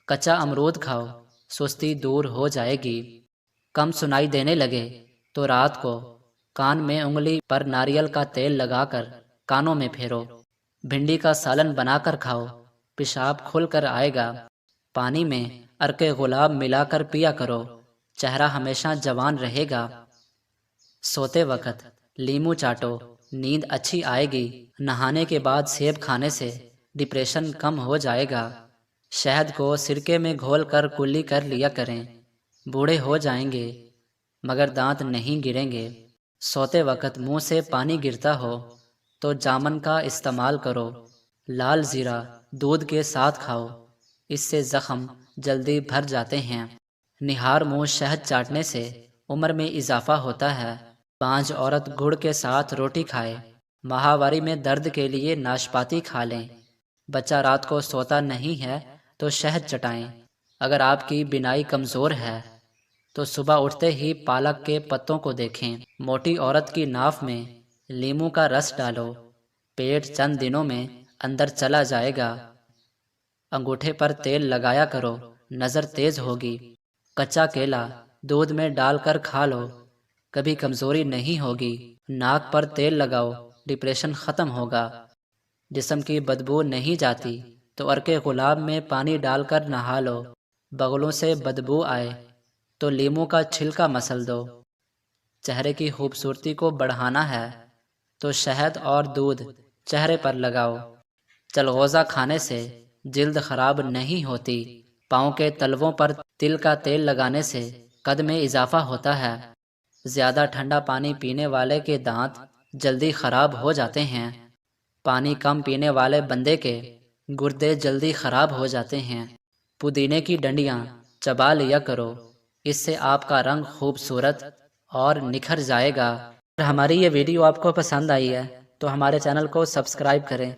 कच्चा अमरूद खाओ, सुस्ती दूर हो जाएगी। कम सुनाई देने लगे तो रात को कान में उंगली पर नारियल का तेल लगाकर कानों में फेरो। भिंडी का सालन बनाकर खाओ, पेशाब खुलकर आएगा। पानी में अर्के गुलाब मिलाकर पिया करो, चेहरा हमेशा जवान रहेगा। सोते वक्त लीमू चाटो, नींद अच्छी आएगी। नहाने के बाद सेब खाने से डिप्रेशन कम हो जाएगा। शहद को सिरके में घोल कर कुल्ली कर लिया करें। बूढ़े हो जाएंगे मगर दांत नहीं गिरेंगे। सोते वक्त मुंह से पानी गिरता हो तो जामन का इस्तेमाल करो। लाल जीरा दूध के साथ खाओ, इससे जख्म जल्दी भर जाते हैं। निहार मुंह शहद चाटने से उम्र में इजाफा होता है। पांच औरत गुड़ के साथ रोटी खाए। माहवारी में दर्द के लिए नाशपाती खा लें। बच्चा रात को सोता नहीं है तो शहद चटाएं। अगर आपकी बिनाई कमज़ोर है तो सुबह उठते ही पालक के पत्तों को देखें। मोटी औरत की नाफ में लीमू का रस डालो, पेट चंद दिनों में अंदर चला जाएगा। अंगूठे पर तेल लगाया करो, नज़र तेज होगी। कच्चा केला दूध में डालकर खा लो, कभी कमज़ोरी नहीं होगी। नाक पर तेल लगाओ, डिप्रेशन ख़त्म होगा। जिस्म की बदबू नहीं जाती तो अर्के गुलाब में पानी डालकर नहा लो। बगलों से बदबू आए तो लीमू का छिलका मसल दो। चेहरे की खूबसूरती को बढ़ाना है तो शहद और दूध चेहरे पर लगाओ। चलगोज़ा खाने से जिल्द खराब नहीं होती। पाँव के तलवों पर तिल का तेल लगाने से कद में इजाफा होता है। ज़्यादा ठंडा पानी पीने वाले के दांत जल्दी खराब हो जाते हैं। पानी कम पीने वाले बंदे के गुर्दे जल्दी खराब हो जाते हैं। पुदीने की डंडियाँ चबा लिया करो, इससे आपका रंग खूबसूरत और निखर जाएगा। अगर हमारी ये वीडियो आपको पसंद आई है तो हमारे चैनल को सब्सक्राइब करें